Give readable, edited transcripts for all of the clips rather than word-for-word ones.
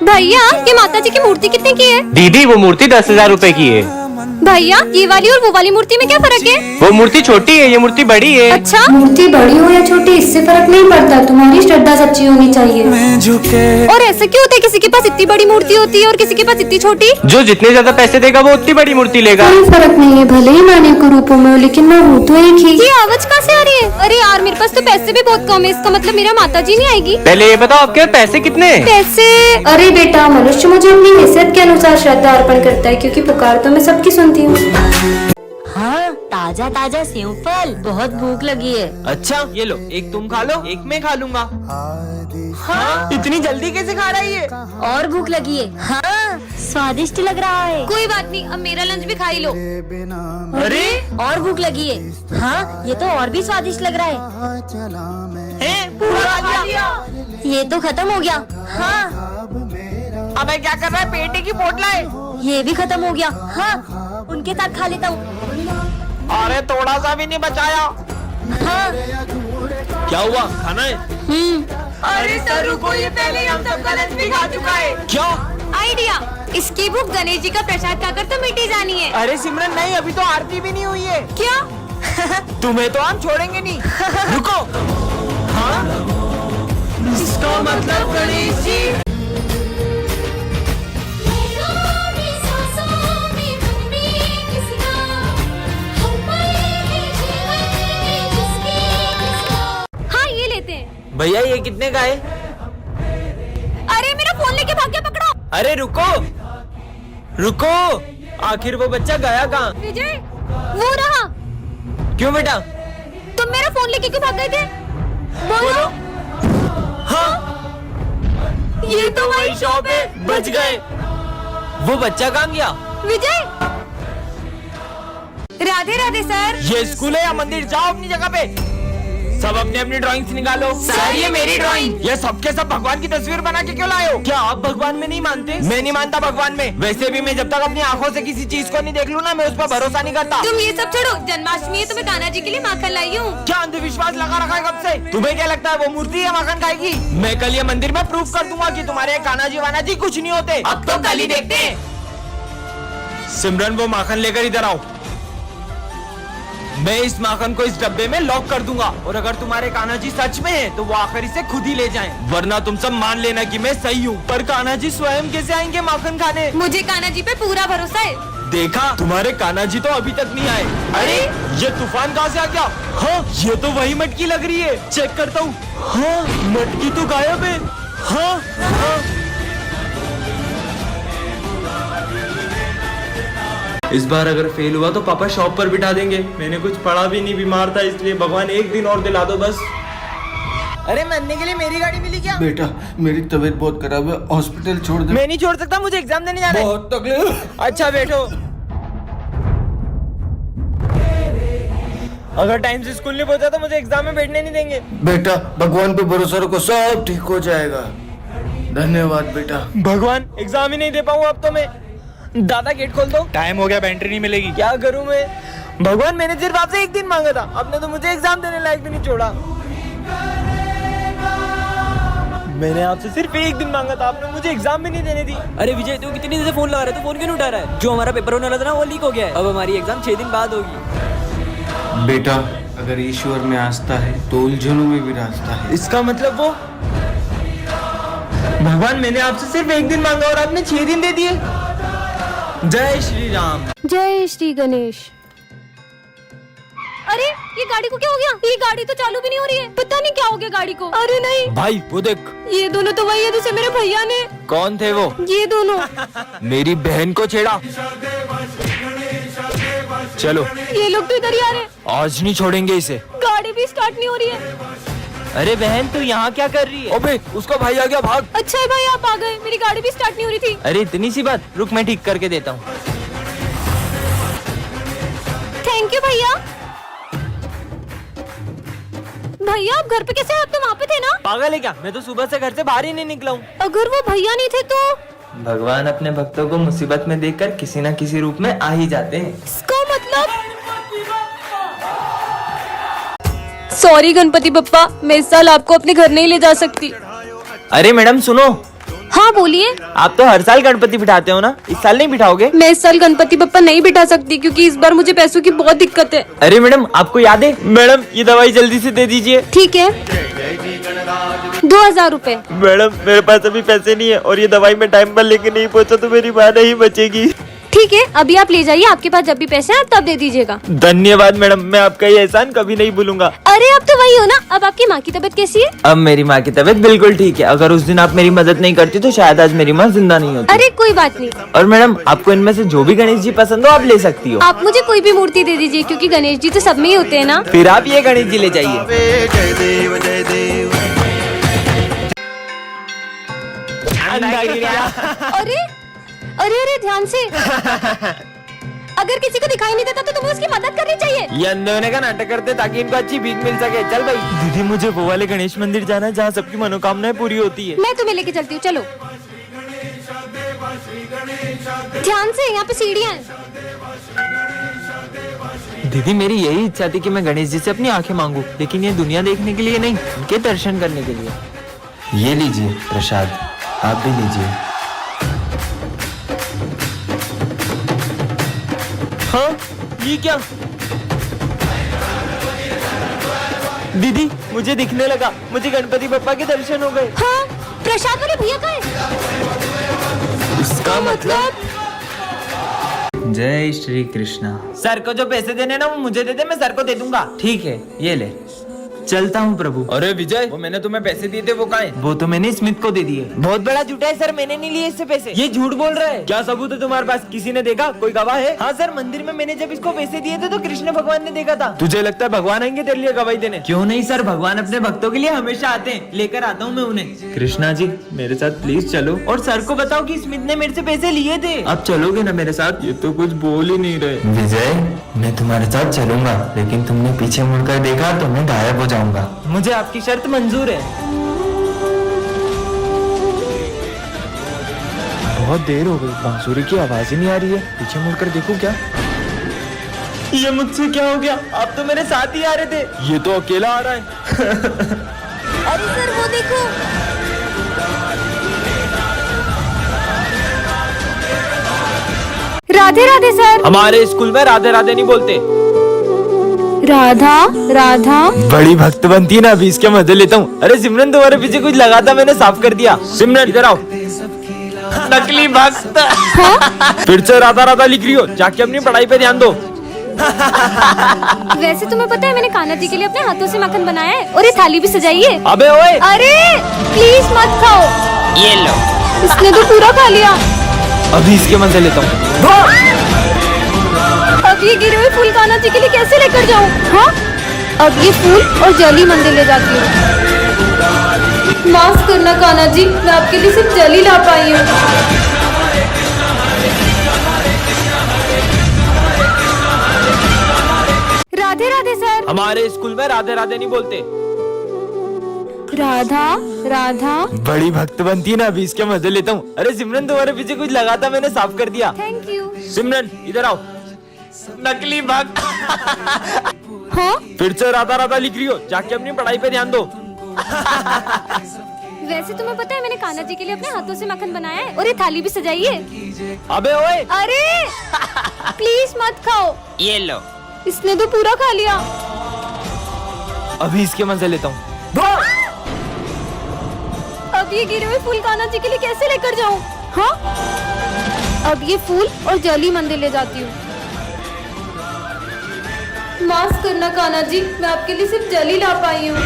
भैया ये माता जी की मूर्ति कितने की है? दीदी वो मूर्ति 10,000 रुपए की है। भैया ये वाली और वो वाली मूर्ति में क्या फर्क है? वो मूर्ति छोटी है, ये मूर्ति बड़ी है। अच्छा, मूर्ति बड़ी हो या छोटी इससे फर्क नहीं पड़ता, तुम्हारी श्रद्धा सच्ची होनी चाहिए। और ऐसा क्यों होता है किसी के पास इतनी बड़ी मूर्ति होती है और किसी के पास इतनी छोटी? जो जितने ज्यादा पैसे देगा वो उतनी बड़ी मूर्ति लेगा। कोई फर्क नहीं है, भले ही नानी को रूपों में हो लेकिन मैं हूँ तो एक ही। ये आवाज कहाँ से आ रही है? अरे यार मेरे पास तो पैसे भी बहुत कम है, इसका मतलब मेरा माता जी नहीं आएगी। पहले ये बताओ आपके पैसे कितने हैं? पैसे अरे बेटा, मनुष्य मुझे अपनी हैसियत के अनुसार श्रद्धा अर्पण करता है, क्योंकि पुकार तो मैं सबकी सुनती हूँ। हाँ, ताजा ताजा सेव फल, बहुत भूख लगी है। अच्छा ये लो, एक तुम खा लो, एक मैं खा लूंगा। हाँ? इतनी जल्दी कैसे खा रही है? और भूख लगी है। हाँ, स्वादिष्ट लग रहा है। कोई बात नहीं, अब मेरा लंच भी खा ही लो। अरे और भूख लगी है। हाँ, ये तो और भी स्वादिष्ट लग रहा है। पूरा खा लिया। ये तो खत्म हो गया। हाँ, अबे क्या कर रहा है, पेटे की पोटला है। ये भी खत्म हो गया। हाँ, उनके साथ खा लेता हूँ। अरे थोड़ा सा भी नहीं बचाया। हाँ, क्या हुआ, खाना है? अरे सर रुको, ये पहले ही हम सबका लंच भी खा चुका है। क्या? आइडिया, इसकी भूख गणेश जी का प्रसाद खाकर तो मिटी जानी है। अरे सिमरन नहीं, अभी तो आरती भी नहीं हुई है। क्या? तुम्हें तो हम छोड़ेंगे नहीं। रुको। हाँ? इसका मतलब गणेश जी। हाँ ये लेते हैं। भैया ये कितने का है? अरे मेरा फोन लेके भाग गया, पकड़ो। अरे रुको रुको, आखिर वो बच्चा गया कहाँ? विजय, वो रहा। क्यों बेटा? तुम मेरा फोन लेके क्यों भाग गए थे? बोलो। हाँ, ये तो वही शॉप है। बच गए। वो बच्चा कहाँ गया? विजय, राधे राधे सर। ये स्कूल है या मंदिर? जाओ अपनी जगह पे। सब अपनी अपनी ड्राइंग्स निकालो। सर, ये मेरी ड्राइंग। ये सबके सब भगवान की तस्वीर बना के क्यों लाए हो? क्या आप भगवान में नहीं मानते? मैं नहीं मानता भगवान में। वैसे भी मैं जब तक अपनी आंखों से किसी चीज को नहीं देख लूँ ना, मैं उस पर भरोसा नहीं करता। तुम ये सब छोड़ो, जन्माष्टमी है तो मैं कान्हा जी के लिए माखन लाई हूँ। क्या अंधविश्वास लगा रखा है कब से? तुम्हें क्या लगता है वो मूर्ति है माखन खाएगी? मैं कल ये मंदिर में प्रूफ कर दूंगा कि तुम्हारे कान्हा जी वाना जी कुछ नहीं होते। अब तो कल ही देखते हैं। सिमरन वो माखन लेकर इधर आओ। मैं इस माखन को इस डब्बे में लॉक कर दूंगा, और अगर तुम्हारे कान्हा जी सच में हैं, तो वो आखिर इसे खुद ही ले जाएं। वरना तुम सब मान लेना कि मैं सही हूँ। पर कान्हा जी स्वयं कैसे आएंगे माखन खाने? मुझे कान्हा जी पे पूरा भरोसा है। देखा, तुम्हारे कान्हा जी तो अभी तक नहीं आए। अरे ये तूफान कहाँ से आ गया? हाँ, ये तो वही मटकी लग रही है। चेक करता हूँ। हाँ, मटकी तो गायब है। हाँ, हाँ। इस बार अगर फेल हुआ तो पापा शॉप पर बिठा देंगे। मैंने कुछ पढ़ा भी नहीं, बीमार था, इसलिए भगवान एक दिन और दिला दो बस। अरे मरने के लिए मेरी गाड़ी मिली क्या? बेटा मेरी तबीयत बहुत खराब है, हॉस्पिटल छोड़ दे। मैं नहीं छोड़ सकता, मुझे एग्जाम देने जाना है। बहुत तकलीफ। अच्छा बैठो। अगर टाइम से स्कूल नहीं पहुंचा तो मुझे एग्जाम में बैठने नहीं देंगे। बेटा भगवान पे भरोसा रखो, सब ठीक हो जाएगा। धन्यवाद बेटा। भगवान, एग्जाम ही नहीं दे पाऊँ अब तो मैं। दादा गेट खोल दो। टाइम हो गया, एंट्री नहीं मिलेगी। क्या करूं मैं? भगवान, मैंने सिर्फ आपसे एक दिन मांगा था, आपने तो मुझे एग्जाम देने लायक भी नहीं छोड़ा। मैंने आपसे सिर्फ एक दिन मांगा था, आपने मुझे एग्जाम भी नहीं देने दी। अरे विजय, तू कितनी देर से फोन लगा रहा है? तू फोन क्यों नहीं उठा रहा है? जो हमारा पेपर होने वाला था ना, वो लीक हो गया है। अब हमारी एग्जाम 6 दिन बाद होगी। बेटा अगर ईश्वर में आस्था है तो उलझनों में भी रास्ता है। इसका मतलब वो भगवान, मैंने आपसे सिर्फ एक दिन मांगा और आपने 6 दिन दे दिए। जय श्री राम। जय श्री गणेश। अरे ये गाड़ी को क्या हो गया? ये गाड़ी तो चालू भी नहीं हो रही है, पता नहीं क्या हो गया गाड़ी को। अरे नहीं भाई वो देख, ये दोनों तो वही है जिसे मेरे भैया ने। कौन थे वो? ये दोनों। मेरी बहन को छेड़ा। चलो, ये लोग तो इधर ही आ रहे हैं। आज नहीं छोड़ेंगे इसे। गाड़ी भी स्टार्ट नहीं हो रही है। अरे बहन, तू यहाँ क्या कर रही है? अबे उसका भाई आ गया, भाग। अच्छा है भाई आप आ गए, मेरी गाड़ी भी स्टार्ट नहीं हो रही थी। अरे इतनी सी बात, रुक मैं ठीक करके देता हूँ। थैंक यू भैया। भैया आप घर पे कैसे? आप तो वहाँ पे थे ना? पागल है क्या? मैं तो सुबह से घर से बाहर ही नहीं निकला हूँ। अगर वो भैया नहीं थे तो? भगवान अपने भक्तों को मुसीबत में देखकर किसी न किसी रूप में आ ही जाते हैं। इसका मतलब? सॉरी गणपति बप्पा, मैं इस साल आपको अपने घर नहीं ले जा सकती। अरे मैडम सुनो, हाँ बोलिए। आप तो हर साल गणपति बिठाते हो ना, इस साल नहीं बिठाओगे? मैं इस साल गणपति बप्पा नहीं बिठा सकती क्योंकि इस बार मुझे पैसों की बहुत दिक्कत है। अरे मैडम, आपको याद है? मैडम ये दवाई जल्दी से दे दीजिए। ठीक है, 2000 रूपए। मैडम मेरे पास अभी पैसे नहीं है और ये दवाई मैं टाइम पर लेके नहीं पहुंचा तो मेरी माँ नहीं बचेगी। ठीक है, अभी आप ले जाइए, आपके पास जब भी पैसे हैं तब दे दीजिएगा। धन्यवाद मैडम, मैं आपका ये एहसान कभी नहीं भूलूंगा। अरे अब तो वही हो ना। अब आपकी माँ की तबीयत कैसी है? अब मेरी माँ की तबीयत बिल्कुल ठीक है। अगर उस दिन आप मेरी मदद नहीं करती तो शायद आज मेरी माँ जिंदा नहीं होती। अरे कोई बात नहीं। और मैडम आपको इनमें से जो भी गणेश जी पसंद हो आप ले सकती हो। आप मुझे कोई भी मूर्ति दे दीजिए क्योंकि गणेश जी तो सब में ही होते हैं ना। फिर आप ये गणेश जी ले जाइए। अरे अरे अरे ध्यान से। अगर किसी को दिखाई नहीं देता तो तुम्हें उसकी मदद करनी चाहिए। ये अंधे होने का नाटक करते ताकि इनको अच्छी भीख मिल सके। चल भाई। दीदी मुझे वो वाले गणेश मंदिर जाना है जहाँ सबकी मनोकामनाएं पूरी होती है। मैं तुम्हें लेके चलती हूँ, चलो। ध्यान से, यहाँ पे सीढ़ियाँ हैं। दीदी मेरी यही इच्छा थी कि मैं गणेश जी से अपनी आंखें मांगू, लेकिन ये दुनिया देखने के लिए नहीं, उनके दर्शन करने के लिए। ये लीजिए प्रसाद, आप भी लीजिए। हाँ ये क्या? दीदी मुझे दिखने लगा, मुझे गणपति बप्पा के दर्शन हो गए। हाँ, प्रसाद वाले भैया का है। इसका मतलब जय श्री कृष्णा। सर को जो पैसे देने ना वो मुझे दे दे, मैं सर को दे दूंगा। ठीक है ये ले। चलता हूँ प्रभु। अरे विजय, वो मैंने तुम्हें पैसे दिए थे वो कहाँ है? वो तो मैंने स्मिथ को दे दिए। बहुत बड़ा झूठा है सर, मैंने नहीं लिए इससे पैसे। ये झूठ बोल रहा है। क्या सबूत है तुम्हारे पास? किसी ने देखा? कोई गवाह है? हाँ सर, मंदिर में मैंने जब इसको पैसे दिए थे तो कृष्ण भगवान ने देखा था। तुझे लगता है भगवान आएंगे तेरे लिए गवाही देने? क्यों नहीं सर, भगवान अपने भक्तों के लिए हमेशा आते हैं, लेकर आता हूँ मैं उन्हें। कृष्णा जी मेरे साथ प्लीज चलो और सर को बताओ कि स्मिथ ने मेरे से पैसे लिए थे। आप चलोगे ना मेरे साथ? ये तो कुछ बोल ही नहीं रहे। विजय, मैं तुम्हारे साथ चलूंगा, लेकिन तुमने पीछे मुड़कर देखा तो मैं गायब हो जाऊंगा। मुझे आपकी शर्त मंजूर है। बहुत देर हो गई, बांसुरी की आवाज ही नहीं आ रही है। पीछे मुड़कर देखूं क्या? ये मुझसे क्या हो गया? आप तो मेरे साथ ही आ रहे थे। ये तो अकेला आ रहा है। अरे सर वो देखो। राधे राधे सर। हमारे स्कूल में राधे राधे नहीं बोलते। राधा राधा। बड़ी भक्त बनती है ना, अभी इसके मजे लेता हूँ। अरे सिमरन तुम्हारे पीछे कुछ लगा था, मैंने साफ कर दिया। सिमरन इधर आओ। नकली भक्त। फिर से राधा राधा लिख रही हो, जाके अपनी पढ़ाई पे ध्यान दो। वैसे तुम्हें पता है मैंने कान्हा जी के लिए अपने हाथों से माखन बनाया है और ये थाली भी सजाई है। अबे ओए, अरे प्लीज मत खाओ। ये लो। इसने तो पूरा खा लिया। अभी इसके मजे लेता हूँ। अब ये गिरे हुए फूल कान्हा जी के लिए कैसे लेकर जाऊँ? हाँ, अब ये फूल और जली मंदिर ले जाती हूँ। माफ करना कान्हा जी, मैं आपके लिए सिर्फ जली ला पाई हूँ। राधे राधे सर। हमारे स्कूल में राधे राधे नहीं बोलते। राधा राधा। बड़ी भक्त बनती है ना, अभी इसके मजे लेता हूँ। अरे सिमरन तुम्हारे पीछे कुछ लगा था, मैंने साफ कर दिया। Thank you. सिमरन इधर आओ। नकली भक्त। हाँ, फिर से राधा राधा लिख रही हो, जाके अपनी पढ़ाई पे ध्यान दो। वैसे तुम्हें पता है मैंने कान्हा जी के लिए अपने हाथों से माखन बनाया है और ये थाली भी सजाई है। अबे ओए, अरे प्लीज मत खाओ। ये लो। इसने तो पूरा खा लिया। अभी इसके मजे लेता हूँ। अब ये गिरे हुए फूल कान्हा जी के लिए कैसे लेकर जाऊँ? हाँ, अब ये फूल और जली मंदिर ले जाती हूँ। माफ करना कान्हा जी, मैं आपके लिए सिर्फ जली ला पाई हूँ।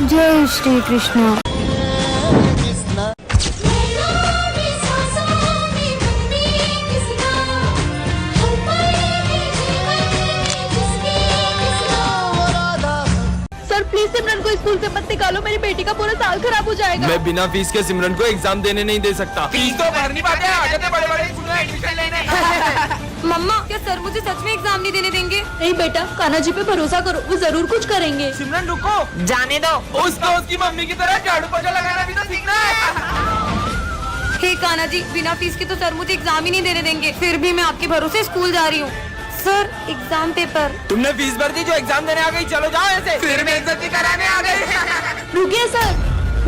जय श्री कृष्ण। सर प्लीज सिमरन को स्कूल से मत निकालो, मेरी बेटी का पूरा साल खराब हो जाएगा। मैं बिना फीस के सिमरन को एग्जाम देने नहीं दे सकता। फीस तो भरनी पड़ती है, बड़े-बड़े स्कूल में एडमिशन लेने। मम्मा, क्या सर मुझे सच में एग्जाम नहीं देने देंगे? नहीं बेटा, कान्हा जी पे भरोसा करो, वो जरूर कुछ करेंगे। सिमरन रुको, जाने दो। उस दोस्त की मम्मी की तरह झाड़ू पोछा लगाना भी तो सीखना है। हे कान्हा जी, बिना फीस के तो सर मुझे एग्जाम ही नहीं देने देंगे। फिर भी मैं आपके भरोसे स्कूल जा रही हूँ। Sir exam paper. तुमने फीस भर दी जो एग्जाम देने आ गई, चलो जाओ ऐसे। फिर बेइज्जती कराने आ गई। रुकिए सर,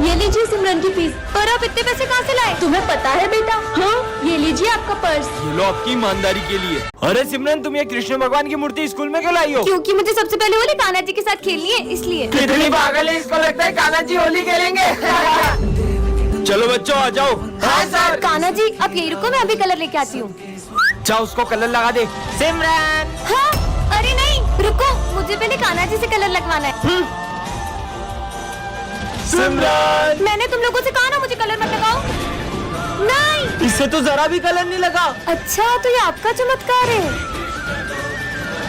ये लीजिए सिमरन की फीस। पर आप इतने पैसे कहाँ से लाए? तुम्हें पता है बेटा? हाँ, ये लीजिए आपका पर्स। ये लो आपकी ईमानदारी के लिए। अरे सिमरन, तुम ये कृष्ण भगवान की मूर्ति स्कूल में क्यों लाई हो? क्योंकि मुझे सबसे पहले होली कान्हा जी के साथ खेलनी है, इसलिए। कितनी पागल है, इसको लगता है कान्हा जी होली खेलेंगे। चलो बच्चों आ जाओ। हाँ सर। कान्हा जी आप यही रुको, मैं अभी कलर लेके आती हूँ। जाओ उसको कलर लगा दे। सिमरन। हाँ, अरे नहीं रुको, मुझे पहले कान्हा जी से कलर लगवाना है। सिमरन, मैंने तुम लोगों से कहा ना मुझे कलर मत लगाओ। नहीं, इससे तो जरा भी कलर नहीं लगा। अच्छा तो ये आपका चमत्कार है।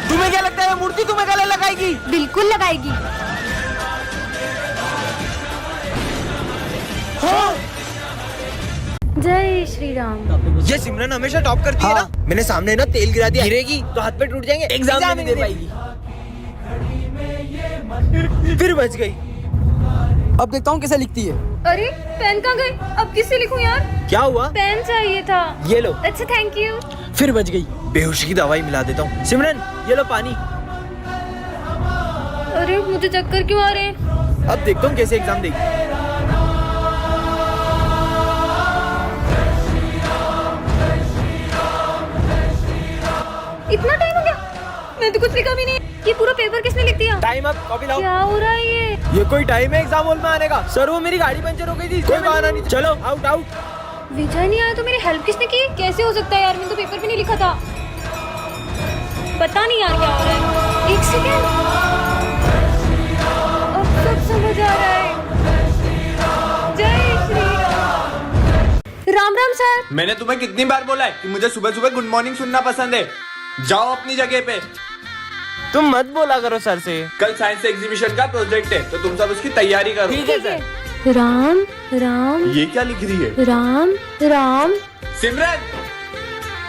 तुम्हें क्या लगता है मूर्ति तुम्हें कलर लगाएगी? बिल्कुल लगाएगी। हाँ। जय श्री राम। ये सिमरन हमेशा टॉप करती है ना। मैंने सामने ना तेल गिरा दिया, गिरेगी तो हाथ पे टूट जाएंगे, एग्जाम नहीं दे पाएगी। फिर बच गई। अब देखता हूँ कैसे लिखती है। अरे पेन कहाँ गई? अब किससे लिखूं यार? क्या हुआ? पेन चाहिए था। ये लो। अच्छा थैंक यू। फिर बच गई। बेहोशी की दवाई मिला देता हूँ। सिमरन ये लो पानी। अरे मुझे चक्कर क्यों आ रहे हैं? अब देखता हूँ कैसे एग्जाम देगी। इतना टाइम हो गया, मैं तो कुछ लिखा भी नहीं। ये पूरा पेपर किसने लिख दिया? टाइम अप, कॉपी लाओ। क्या हो रहा है ये कोई टाइम है एग्जाम हॉल में आने का? सर वो मेरी गाड़ी पंचर हो गई थी, कोई बहाना नहीं। चलो आउट आउट। विजय नहीं आया तो मेरी हेल्प किसने की? कैसे हो सकता है यार, मैंने तो पेपर भी नहीं लिखा था। पता नहीं यार क्या हो रहा है। एक सेकेंड, अब सब समझ आ रहा है। जय श्री राम। राम राम सर। मैंने तुम्हें कितनी बार बोला है कि मुझे सुबह सुबह गुड मॉर्निंग सुनना पसंद है। जाओ अपनी जगह पे। तुम मत बोला करो सर से। कल साइंस एग्जीबिशन का प्रोजेक्ट है तो तुम सब उसकी तैयारी करो। ठीक है सर। राम राम ये क्या लिख रही है? राम राम। सिमरन,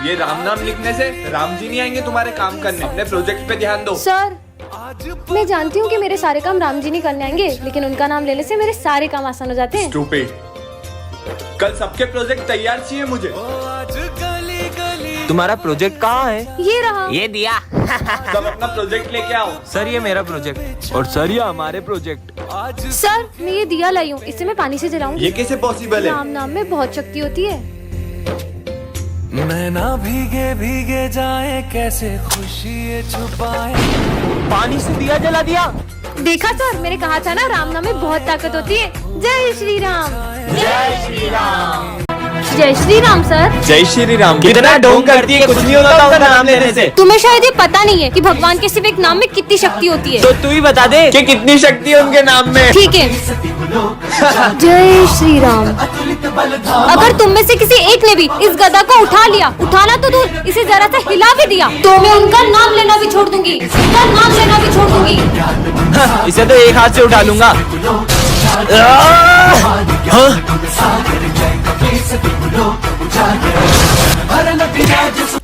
ये राम नाम लिखने से राम जी नहीं आएंगे तुम्हारे काम करने। अपने प्रोजेक्ट पे ध्यान दो। सर मैं जानती हूँ कि मेरे सारे काम राम जी नहीं करने आएंगे, लेकिन उनका नाम लेने से मेरे सारे काम आसान हो जाते हैं। स्टूपिड। कल सबके प्रोजेक्ट तैयार चाहिए मुझे। तुम्हारा प्रोजेक्ट कहाँ है? ये रहा। ये दिया। सब अपना प्रोजेक्ट लेके आओ। सर ये मेरा प्रोजेक्ट और सर ये हमारे प्रोजेक्ट। सर मैं ये दिया लाई हूँ, इसे मैं पानी से जलाऊंगी। ये कैसे पॉसिबल है? राम नाम में बहुत शक्ति होती है। मैं ना भीगे भीगे जाए कैसे खुशी छुपाए। पानी से दिया जला दिया। देखा सर, मैंने कहा था ना राम नाम में बहुत ताकत होती है। जय श्री राम। जय श्री राम। जय श्री राम सर। जय श्री राम। कितना ढोंग करती है, कुछ नहीं होता उनका नाम लेने से। तुम्हें शायद ये पता नहीं है कि भगवान के सिर्फ एक नाम में कितनी शक्ति होती है। तो तू ही बता दे कि कितनी शक्ति है उनके नाम में। ठीक है। जय श्री राम। अगर तुम में से किसी एक ने भी इस गदा को उठा लिया, उठाना तो दूर, इसे जरा सा हिला भी दिया, तो मैं उनका नाम लेना भी छोड़ दूंगी। उनका नाम लेना भी छोड़ दूंगी। इसे तो एक हाथ से उठा लूंगा।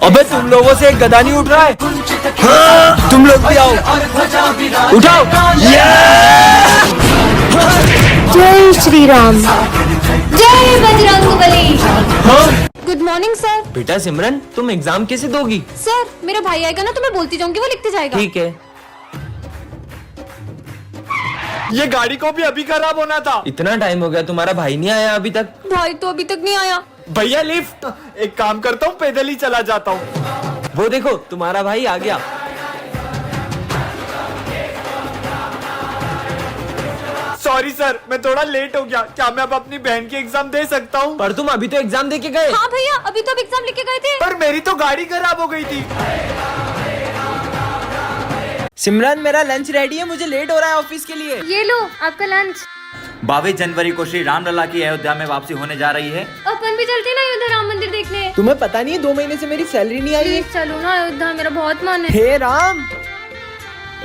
अबे तुम लोगों से एक गदा नहीं उठ रहा है। तुम लोग भी आओ, उठाओ। जय श्री राम। जय बजरंगबली। Good morning sir. बेटा सिमरन, तुम एग्जाम कैसे दोगी? सर मेरा भाई आएगा ना तो मैं बोलती जाऊंगी, वो लिखते जाएगा। ठीक है। ये गाड़ी को भी अभी खराब होना था। इतना टाइम हो गया, तुम्हारा भाई नहीं आया अभी तक? भाई तो अभी तक नहीं आया। भैया लिफ्ट। एक काम करता हूँ, पैदल ही चला जाता हूँ। वो देखो तुम्हारा भाई आ गया। सॉरी सर, मैं थोड़ा लेट हो गया। क्या मैं अब अपनी बहन की एग्जाम दे सकता हूँ? पर तुम अभी तो एग्जाम दे के गए। हाँ भैया, अभी तो एग्जाम लिख के गए थे। पर मेरी तो गाड़ी खराब हो गई थी। सिमरन मेरा लंच रेडी है, मुझे लेट हो रहा है ऑफिस के लिए। ये लो आपका लंच। 22 जनवरी को श्री रामलला की अयोध्या में वापसी होने जा रही है। अपन भी चलते ना अयोध्या राम मंदिर देखने। तुम्हें पता नहीं है 2 महीने से मेरी सैलरी नहीं आई है। चलो ना अयोध्या, मेरा बहुत मन है। हे राम,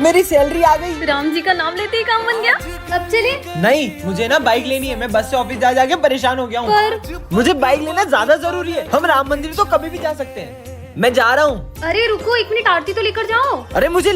मेरी सैलरी आ गई। राम जी का नाम लेते ही काम बन गया। अब चले। नहीं, मुझे ना बाइक लेनी है। मैं बस से ऑफिस जा जाके परेशान हो गया हूँ। पर मुझे बाइक लेना ज्यादा जरूरी है। हम राम मंदिर तो कभी भी जा सकते हैं। मैं जा रहा हूँ। अरे रुको, 1 मिनट आरती तो लेकर जाओ। अरे मुझे